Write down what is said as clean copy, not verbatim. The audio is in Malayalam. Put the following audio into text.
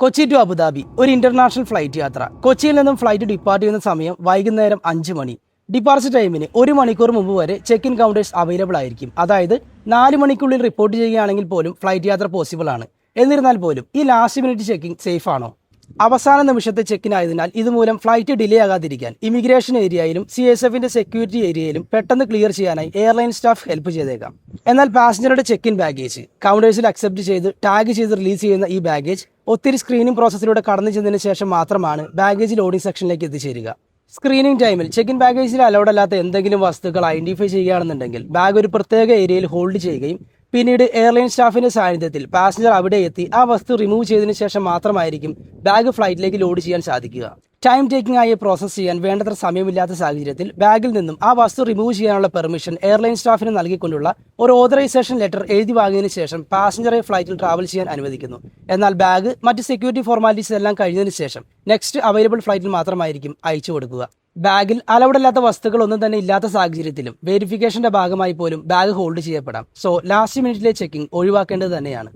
കൊച്ചി ടു അബുദാബി ഒരു ഇന്റർനാഷണൽ ഫ്ലൈറ്റ് യാത്ര. കൊച്ചിയിൽ നിന്നും ഫ്ലൈറ്റ് ഡിപ്പാർട്ട് ചെയ്യുന്ന സമയം വൈകുന്നേരം 5 മണി. ഡിപ്പാർച്ചർ ടൈമിന് 1 മണിക്കൂർ മുമ്പ് വരെ ചെക്ക് ഇൻ കൗണ്ടേഴ്സ് അവൈലബിൾ ആയിരിക്കും. അതായത് 4 മണിക്കുള്ളിൽ റിപ്പോർട്ട് ചെയ്യുകയാണെങ്കിൽ പോലും ഫ്ലൈറ്റ് യാത്ര പോസിബിൾ ആണ്. എന്നിരുന്നാൽ പോലും ഈ ലാസ്റ്റ് മിനിറ്റ് ചെക്കിംഗ് സേഫ് ആണോ? അവസാന നിമിഷത്തെ ചെക്കിൻ ആയതിനാൽ ഇതുമൂലം ഫ്ലൈറ്റ് ഡിലേ ആകാതിരിക്കാൻ ഇമിഗ്രേഷൻ ഏരിയയിലും CSFന്റെ സെക്യൂരിറ്റി ഏരിയയിലും പെട്ടെന്ന് ക്ലിയർ ചെയ്യാനായി എയർലൈൻ സ്റ്റാഫ് ഹെൽപ്പ് ചെയ്തേക്കാം. എന്നാൽ പാസഞ്ചറുടെ ചെക്ക് ഇൻ ബാഗേജ് കൗണ്ടേഴ്സിൽ അക്സെപ്റ്റ് ചെയ്ത് ടാഗ് ചെയ്ത് റിലീസ് ചെയ്യുന്ന ഈ ബാഗേജ് ഒത്തിരി സ്ക്രീനിംഗ് പ്രോസസ്സിലൂടെ കടന്നു ചെന്നതിന് ശേഷം മാത്രമാണ് ബാഗേജ് ലോഡിംഗ് സെക്ഷനിലേക്ക് എത്തിച്ചേരുക. സ്ക്രീനിംഗ് ടൈമിൽ ചെക്ക് ഇൻ ബാഗേജിൽ അലൗഡ് അല്ലാത്ത എന്തെങ്കിലും വസ്തുക്കൾ ഐഡന്റിഫൈ ചെയ്യുകയാണെന്നുണ്ടെങ്കിൽ ബാഗ് ഒരു പ്രത്യേക ഏരിയയിൽ ഹോൾഡ് ചെയ്യുകയും പിന്നീട് എയർലൈൻ സ്റ്റാഫിന്റെ സാന്നിധ്യത്തിൽ പാസഞ്ചർ അവിടെ എത്തി ആ വസ്തു റിമൂവ് ചെയ്തതിനു ശേഷം മാത്രമായിരിക്കും ബാഗ് ഫ്ലൈറ്റിലേക്ക് ലോഡ് ചെയ്യാൻ സാധിക്കുക. ടൈം ടേക്കിംഗ് ആയി പ്രോസസ് ചെയ്യാൻ വേണ്ടത്ര സമയമില്ലാത്ത സാഹചര്യത്തിൽ ബാഗിൽ നിന്നും ആ വസ്തു റിമൂവ് ചെയ്യാനുള്ള പെർമിഷൻ എയർലൈൻ സ്റ്റാഫിന് നൽകിക്കൊണ്ടുള്ള ഒരു ഓതറൈസേഷൻ ലെറ്റർ എഴുതി വാങ്ങിയതിനു ശേഷം പാസഞ്ചറെ ഫ്ലൈറ്റിൽ ട്രാവൽ ചെയ്യാൻ അനുവദിക്കുന്നു. എന്നാൽ ബാഗ് മറ്റ് സെക്യൂരിറ്റി ഫോർമാലിറ്റീസ് എല്ലാം കഴിഞ്ഞതിന് ശേഷം നെക്സ്റ്റ് അവൈലബിൾ ഫ്ലൈറ്റിൽ മാത്രമായിരിക്കും അയച്ചു കൊടുക്കുക. ബാഗിൽ അലൗഡ് അല്ലാത്ത വസ്തുക്കൾ ഒന്നും തന്നെ ഇല്ലാത്ത സാഹചര്യത്തിലും വെരിഫിക്കേഷന്റെ ഭാഗമായി പോലും ബാഗ് ഹോൾഡ് ചെയ്യപ്പെടാം. സോ ലാസ്റ്റ് മിനിറ്റിലെ ചെക്കിംഗ് ഒഴിവാക്കേണ്ടത് തന്നെയാണ്.